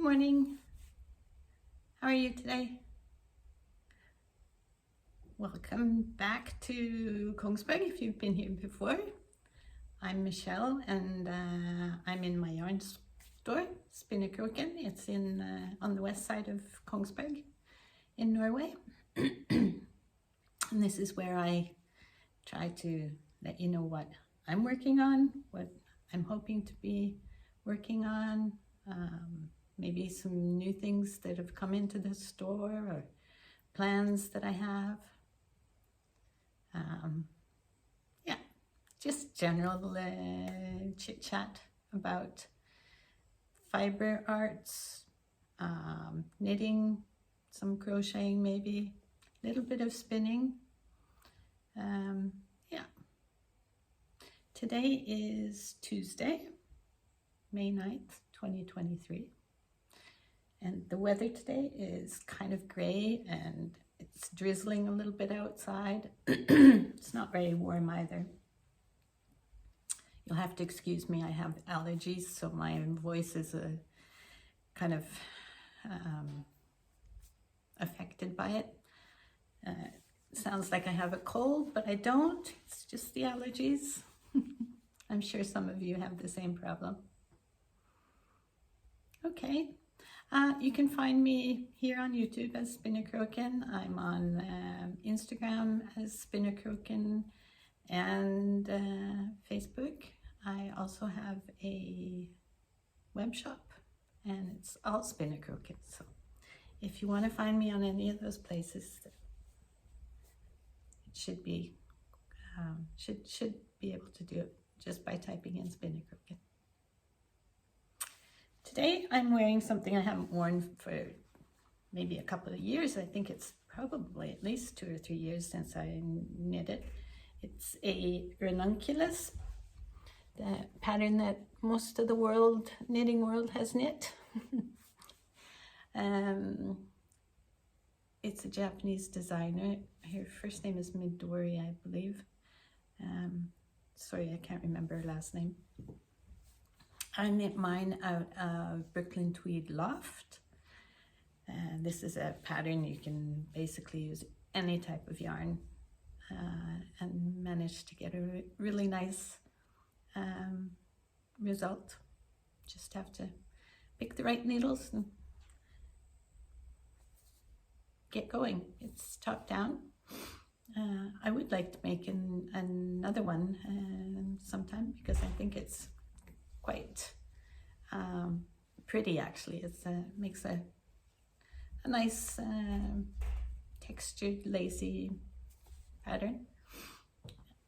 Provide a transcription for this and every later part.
morning. How are you today? Welcome back to Kongsberg if you've been here before. I'm Michelle and I'm in my yarn store, Spinnekroken. It's on the west side of Kongsberg in Norway. And this is where I try to let you know what I'm working on, what I'm hoping to be working on, maybe some new things that have come into the store or plans that I have. Yeah, just general chit chat about fiber arts, knitting, some crocheting maybe, a little bit of spinning. Yeah. Today is Tuesday, May 9th, 2023. And the weather today is kind of gray and it's drizzling a little bit outside. It's not very warm either. You'll have to excuse me, I have allergies, so my voice is kind of affected by it. Sounds like I have a cold, but I don't. It's just the allergies. I'm sure some of you have the same problem. Okay. You can find me here on YouTube as Spinnekroken. I'm on Instagram as Spinnekroken and Facebook. I also have a web shop and it's all Spinnekroken. So if you want to find me on any of those places, it should be able to do it just by typing in Spinnekroken. Today I'm wearing something I haven't worn for maybe a couple of years. I think it's probably at least 2 or 3 years since I knit it. It's a Ranunculus, the pattern that most of the knitting world has knit. It's a Japanese designer. Her first name is Midori, I believe. Sorry, I can't remember her last name. I knit mine out of Brooklyn Tweed Loft. This is a pattern you can basically use any type of yarn and manage to get a really nice result. Just have to pick the right needles and get going. It's top down. I would like to make another one sometime because I think it's quite pretty actually. It makes a nice textured lacy pattern.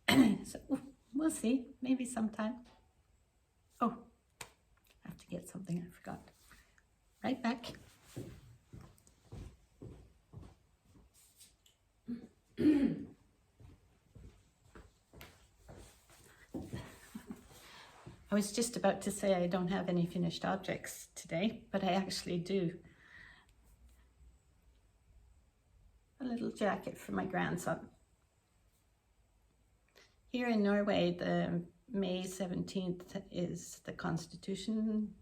So we'll see, maybe sometime. Oh, I have to get something I forgot. Right back. I was just about to say I don't have any finished objects today, but I actually do. A little jacket for my grandson. Here in Norway, the May 17th is the Constitution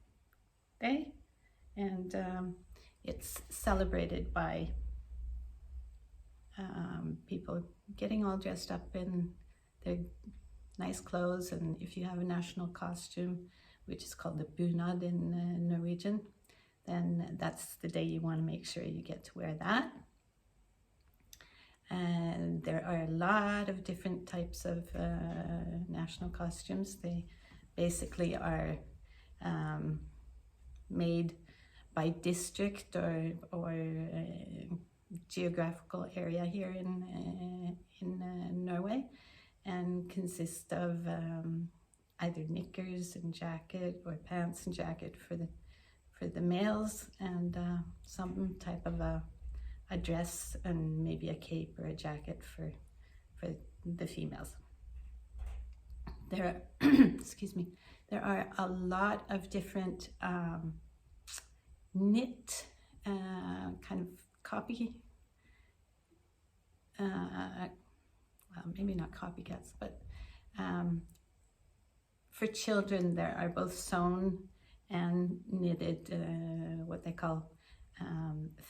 Day, and it's celebrated by people getting all dressed up in their nice clothes, and if you have a national costume, which is called the bunad in Norwegian, then that's the day you want to make sure you get to wear that. And there are a lot of different types of national costumes. They basically are made by district or geographical area here in Norway, and consist of either knickers and jacket or pants and jacket for the males, and some type of a dress and maybe a cape or a jacket for the females. There are excuse me, there are a lot of different knit kind of copy well, maybe not copycats, but for children there are both sewn and knitted what they call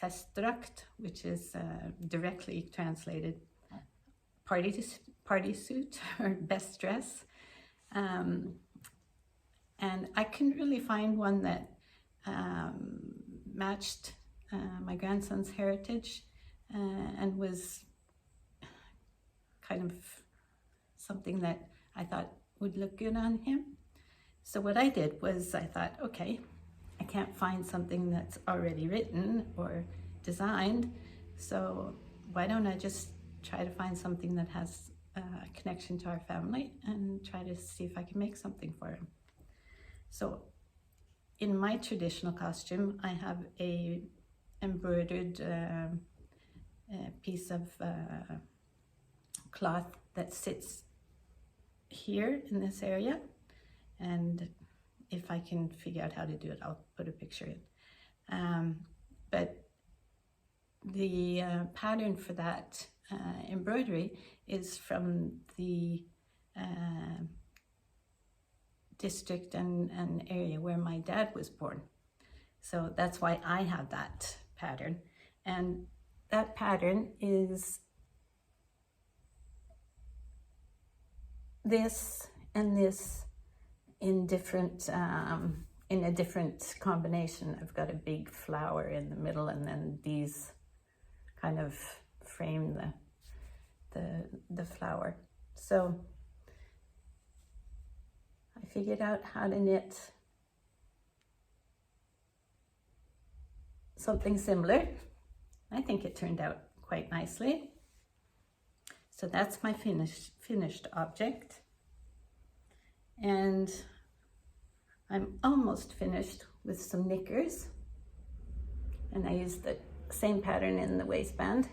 festdrakt, which is directly translated party suit or best dress. And I couldn't really find one that matched my grandson's heritage and was kind of something that I thought would look good on him. So what I did was I thought, okay, I can't find something that's already written or designed, so why don't I just try to find something that has a connection to our family and try to see if I can make something for him. So in my traditional costume, I have a embroidered piece of cloth that sits here in this area, and if I can figure out how to do it, I'll put a picture in. But the pattern for that embroidery is from the district and area where my dad was born. So that's why I have that pattern. And that pattern is this and this in different, in a different combination. I've got a big flower in the middle, and then these kind of frame the flower. So I figured out how to knit something similar. I think it turned out quite nicely. So that's my finished object. And I'm almost finished with some knickers. And I used the same pattern in the waistband.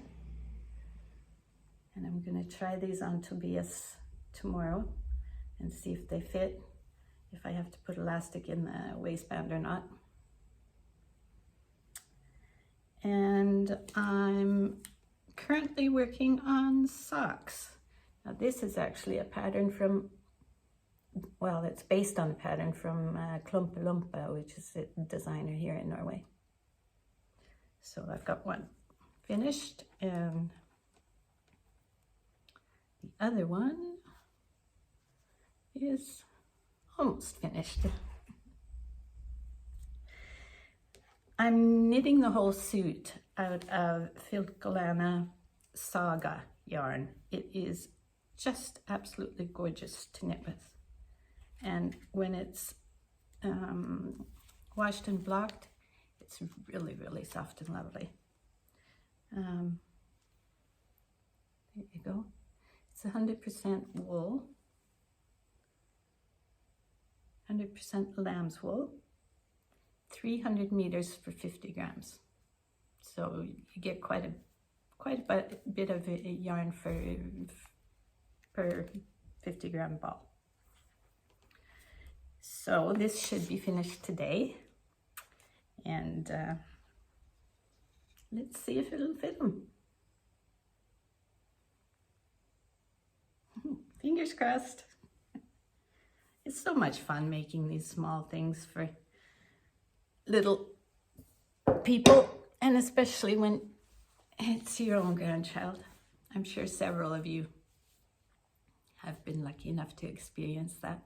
And I'm gonna try these on Tobias tomorrow and see if they fit, if I have to put elastic in the waistband or not. And I'm currently working on socks. Now this is actually a pattern from, well, it's based on a pattern from Klumpelumpa, which is a designer here in Norway. So I've got one finished, and the other one is almost finished. I'm knitting the whole suit out of Filcolana Saga yarn. It is just absolutely gorgeous to knit with. And when it's washed and blocked, it's really, really soft and lovely. There you go. It's 100% wool, 100% lamb's wool, 300 meters for 50 grams. So you get quite a bit of a yarn per 50 gram ball. So this should be finished today, and let's see if it'll fit them. Fingers crossed. It's so much fun making these small things for little people, and especially when it's your own grandchild. I'm sure several of you have been lucky enough to experience that.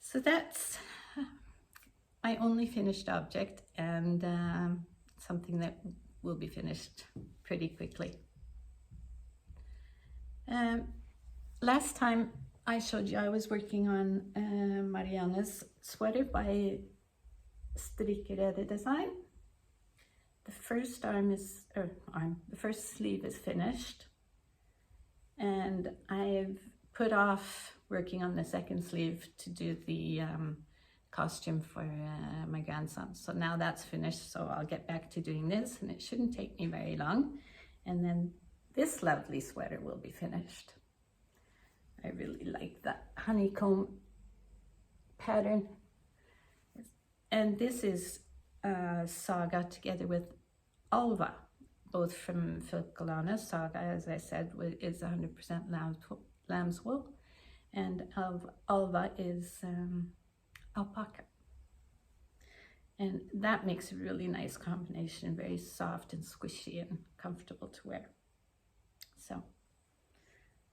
So that's my only finished object, and something that will be finished pretty quickly. Last time I showed you I was working on Marianne's sweater by Strikkeredet Design. The first the first sleeve is finished, and I've put off working on the second sleeve to do the costume for my grandson. So now that's finished, so I'll get back to doing this, and it shouldn't take me very long. And then this lovely sweater will be finished. I really like that honeycomb pattern. And this is Saga together with Alva, both from Filcolana. Saga, as I said, is 100% lamb's wool, and Alva is alpaca. And that makes a really nice combination, very soft and squishy and comfortable to wear. So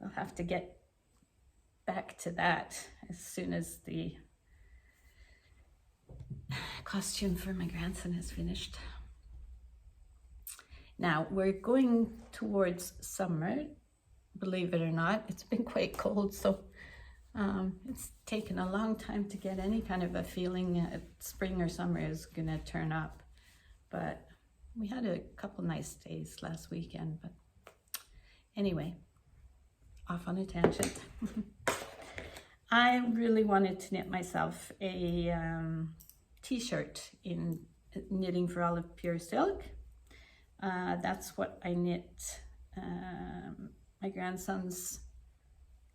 I'll have to get back to that as soon as the costume for my grandson is finished. Now we're going towards summer, believe it or not. It's been quite cold, so it's taken a long time to get any kind of a feeling spring or summer is gonna turn up. But we had a couple nice days last weekend. But anyway, off on a tangent. I really wanted to knit myself a t-shirt in Knitting for Olive Pure Silk. That's what I knit my grandson's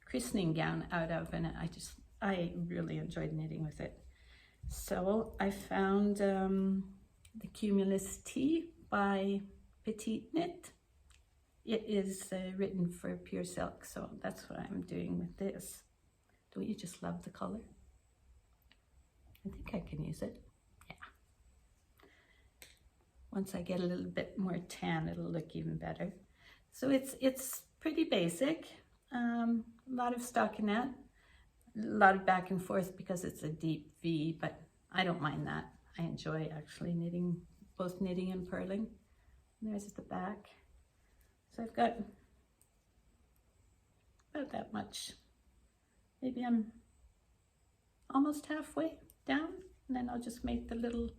christening gown out of, and I really enjoyed knitting with it. So I found the Cumulus Tee by Petite Knit. It is written for pure silk, so that's what I'm doing with this. Don't you just love the color? I think I can use it. Yeah. Once I get a little bit more tan, it'll look even better. So it's pretty basic. A lot of stockinette, a lot of back and forth because it's a deep V, but I don't mind that. I enjoy actually knitting, both knitting and purling. And there's the back. So I've got about that much. Maybe I'm almost halfway down, and then I'll just make the little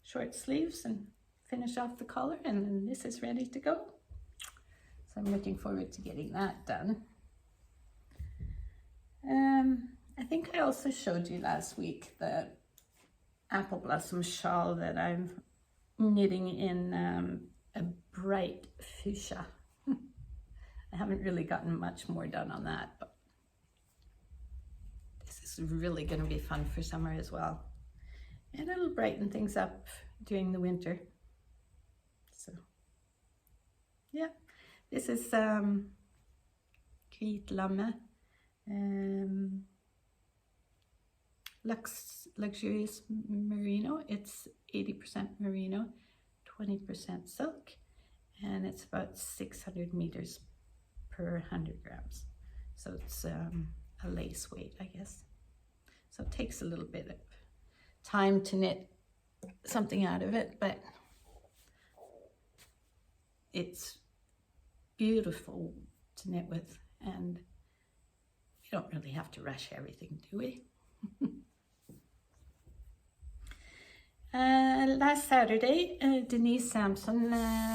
short sleeves and finish off the collar, and then this is ready to go. So I'm looking forward to getting that done. I think I also showed you last week the apple blossom shawl that I'm knitting in a bright fuchsia. I haven't really gotten much more done on that, but this is really going to be fun for summer as well. And it'll brighten things up during the winter. So, yeah, this is Tweed Loft, luxurious merino. It's 80% merino, 20% silk, and it's about 600 meters per 100 grams. So it's a lace weight, I guess. So it takes a little bit of time to knit something out of it, but it's beautiful to knit with, and we don't really have to rush everything, do we? Last Saturday, Denise Sampson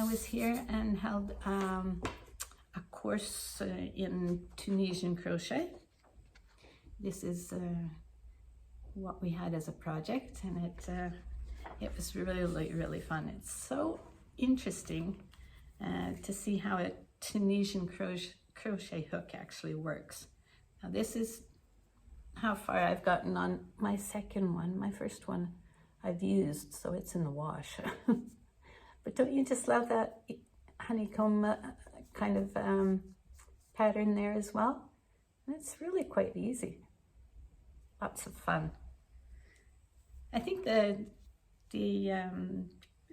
was here and held a course in Tunisian crochet. This is what we had as a project, and it was really fun. It's so interesting to see how a Tunisian crochet hook actually works. Now this is how far I've gotten on my second one. My first one I've used, so it's in the wash. But don't you just love that honeycomb kind of pattern there as well? And it's really quite easy. Lots of fun. I think the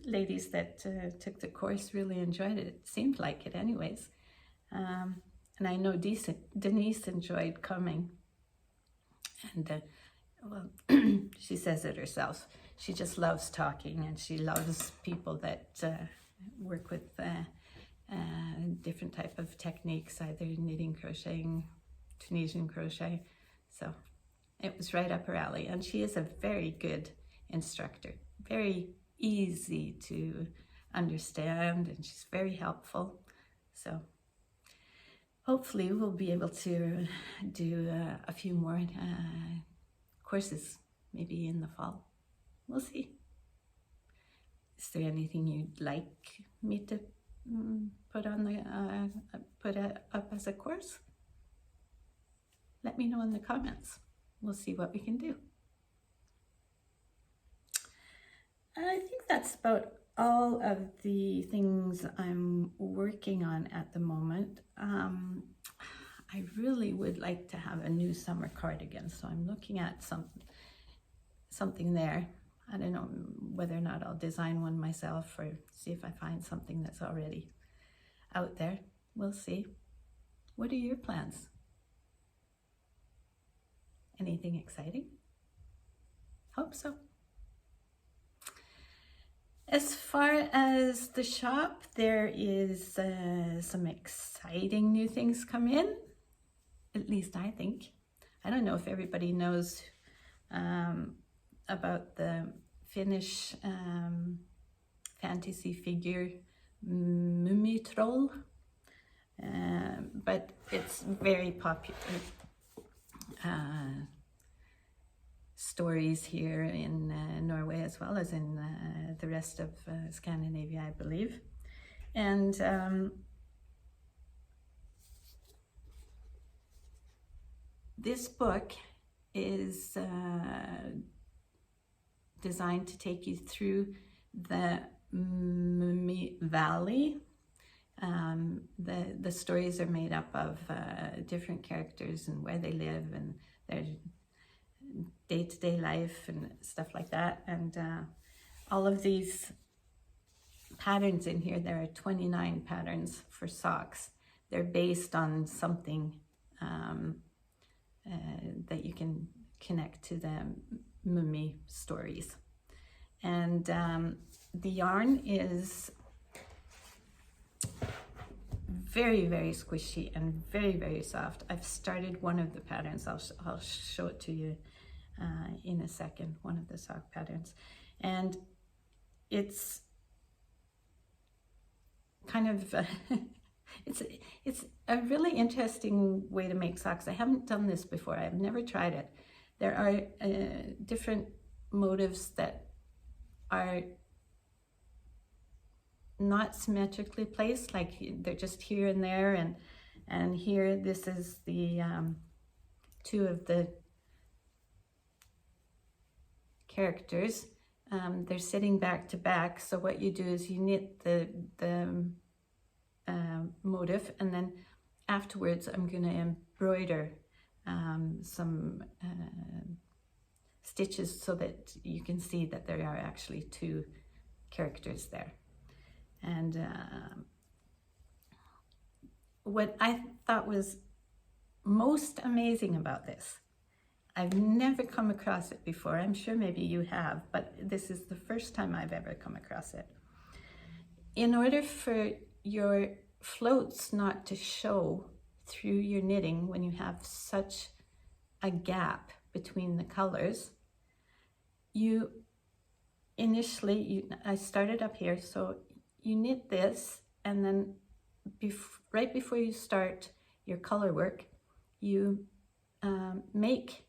ladies that took the course really enjoyed it. It seemed like it anyways. And I know Denise enjoyed coming. And well, she says it herself. She just loves talking, and she loves people that work with different type of techniques, either knitting, crocheting, Tunisian crochet. So it was right up her alley, and she is a very good instructor, very easy to understand, and she's very helpful. So hopefully we'll be able to do a few more courses, maybe in the fall. We'll see. Is there anything you'd like me to put on the put up as a course? Let me know in the comments. We'll see what we can do. I think that's about all of the things I'm working on at the moment. I really would like to have a new summer cardigan, so I'm looking at some something there. I don't know whether or not I'll design one myself or see if I find something that's already out there. We'll see. What are your plans? Anything exciting? Hope so. As far as the shop, there is some exciting new things come in, at least I think. I don't know if everybody knows about the Finnish fantasy figure Mummitroll, but it's very popular. Stories here in Norway as well as in the rest of Scandinavia, I believe. And this book is designed to take you through the Mummi Valley. The stories are made up of different characters and where they live and their day-to-day life and stuff like that. And all of these patterns in here, there are 29 patterns for socks. They're based on something that you can connect to the mummy stories. And the yarn is very, very squishy and very, very soft. I've started one of the patterns. I'll show it to you in a second, one of the sock patterns. And it's kind of it's a really interesting way to make socks. I haven't done this before. I've never tried it. There are different motifs that are not symmetrically placed, like they're just here and there, and here this is the two of the characters. They're sitting back to back, so what you do is you knit the motif, and then afterwards I'm going to embroider some stitches so that you can see that there are actually two characters there. And what I thought was most amazing about this, I've never come across it before. I'm sure maybe you have, but this is the first time I've ever come across it. In order for your floats not to show through your knitting when you have such a gap between the colors, you initially, I started up here, so you knit this, and then right before you start your color work, you make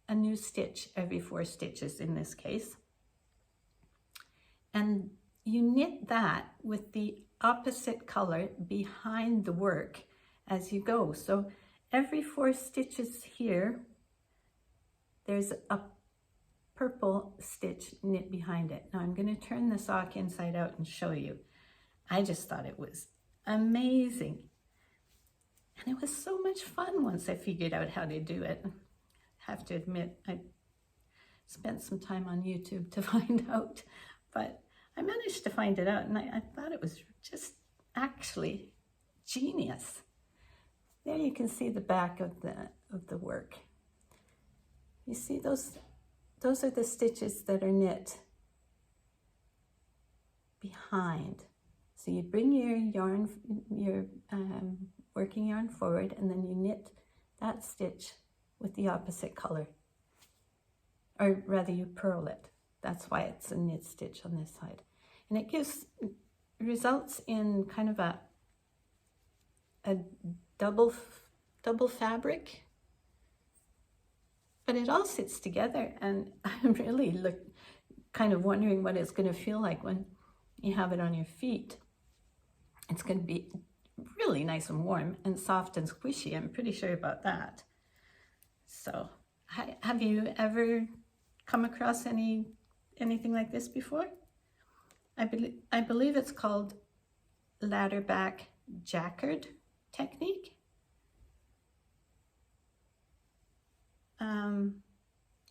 a new stitch every 4 stitches in this case. And you knit that with the opposite color behind the work as you go. So every 4 stitches here, there's a purple stitch knit behind it. Now I'm going to turn the sock inside out and show you. I just thought it was amazing. And it was so much fun once I figured out how to do it. I have to admit, I spent some time on YouTube to find out, but I managed to find it out, and I thought it was just actually genius. There you can see the back of the work. You see those are the stitches that are knit behind. So you bring your yarn, your working yarn forward, and then you knit that stitch with the opposite color, or rather you purl it. That's why it's a knit stitch on this side, and it results in kind of a double fabric, but it all sits together, and I'm really kind of wondering what it's going to feel like when you have it on your feet. It's going to be really nice and warm and soft and squishy. I'm pretty sure about that. So, have you ever come across anything like this before? I believe it's called ladder back jacquard technique.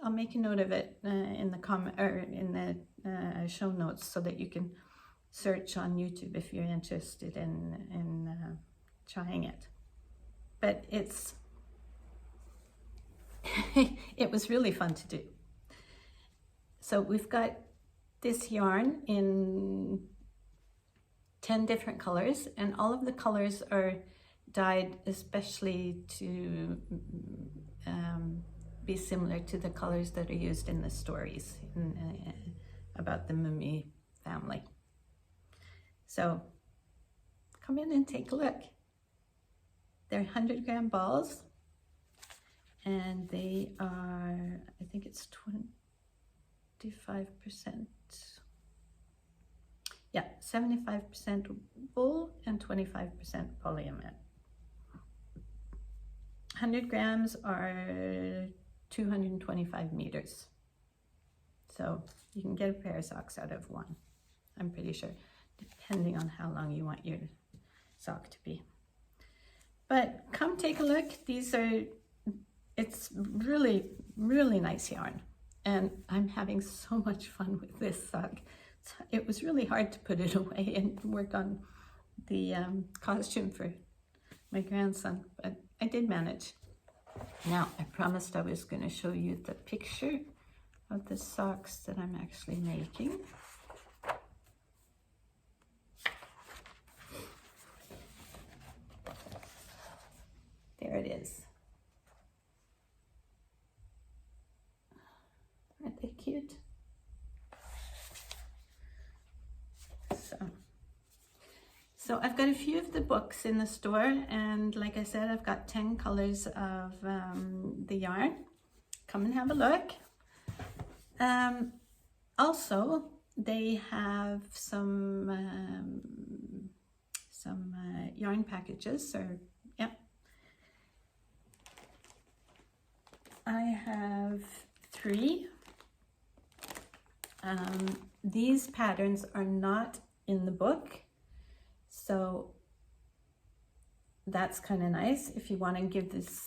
I'll make a note of it in the comment or in the show notes so that you can search on YouTube if you're interested in trying it. But it's it was really fun to do. So we've got this yarn in 10 different colors, and all of the colors are dyed especially to be similar to the colors that are used in the stories about the Mummi family. So come in and take a look. They're 100-gram balls, and they are, I think it's 25%. Yeah, 75% wool and 25% polyamide. 100 grams are 225 meters. So you can get a pair of socks out of one, I'm pretty sure, depending on how long you want your sock to be. But come take a look. It's really, really nice yarn. And I'm having so much fun with this sock. It was really hard to put it away and work on the costume for my grandson, but I did manage. Now, I promised I was going to show you the picture of the socks that I'm actually making. There it is. Aren't they cute? So I've got a few of the books in the store, and like I said, I've got 10 colors of the yarn. Come and have a look. Also, they have some yarn packages, or yeah. I have 3. These patterns are not in the book, so that's kind of nice. If you want to give this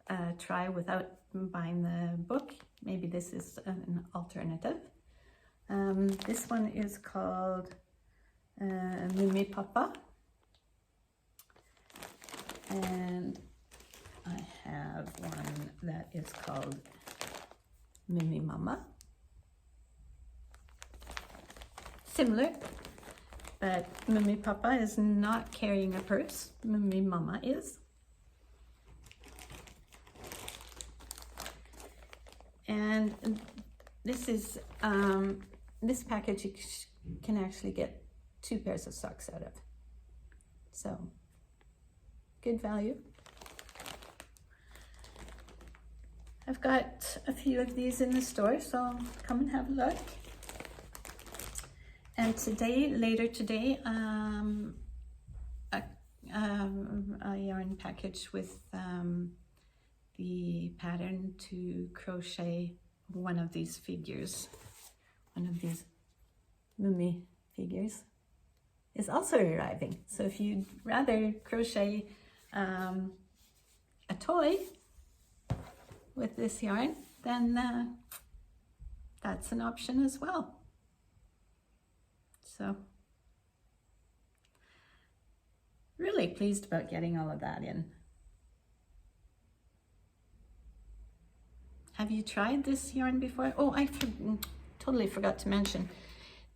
a try without buying the book, maybe this is an alternative. This one is called Mummi Papa, and I have one that is called Mummi Mama. Similar, but Mummi Papa is not carrying a purse. Mummi Mama is. And this is this package you can actually get 2 pairs of socks out of. So good value. I've got a few of these in the store, so come and have a look. And today, later today, a yarn package with the pattern to crochet one of these figures, one of these Mummi figures, is also arriving. So if you'd rather crochet a toy with this yarn, then that's an option as well. So really pleased about getting all of that in. Have you tried this yarn before? Oh, I totally forgot to mention.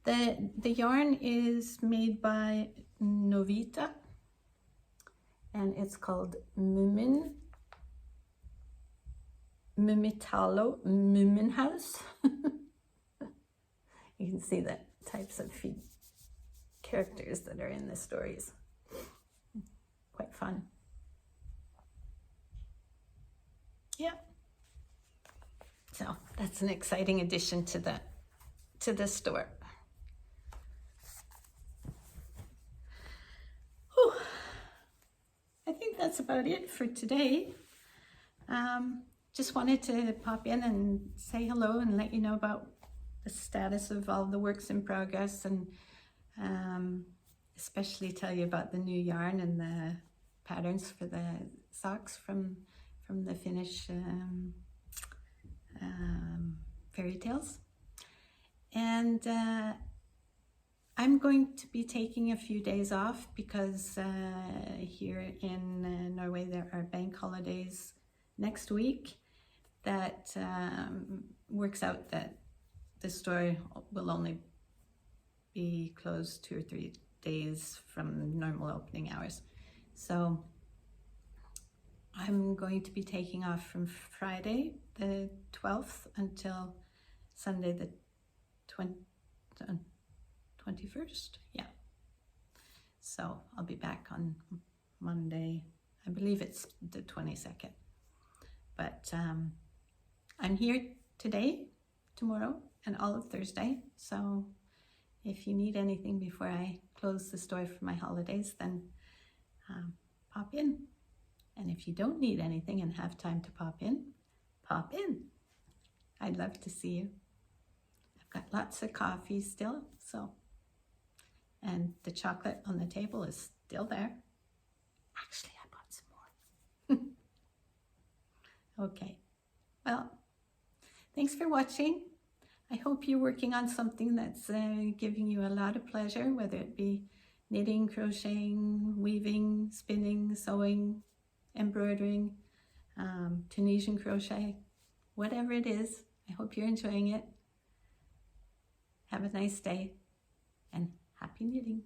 The yarn is made by Novita, and it's called Mummitalo Mumminhouse. You can see the types of characters that are in the stories. Quite fun. Yeah. So that's an exciting addition to the store. Whew. I think that's about it for today. Just wanted to pop in and say hello and let you know about the status of all the works in progress, and especially tell you about the new yarn and the patterns for the socks from the Finnish fairy tales. And I'm going to be taking a few days off because here in Norway there are bank holidays next week. That works out that the store will only be closed 2 or 3 days from normal opening hours. So I'm going to be taking off from Friday the 12th until Sunday the 21st. Yeah. So I'll be back on Monday. I believe it's the 22nd. But I'm here today, tomorrow, and all of Thursday. So if you need anything before I close the store for my holidays, then pop in. And if you don't need anything and have time to pop in, pop in. I'd love to see you. I've got lots of coffee still, so. And the chocolate on the table is still there. Actually, I bought some more. Okay, well, thanks for watching. I hope you're working on something that's giving you a lot of pleasure, whether it be knitting, crocheting, weaving, spinning, sewing, embroidering, Tunisian crochet, whatever it is. I hope you're enjoying it. Have a nice day and happy knitting.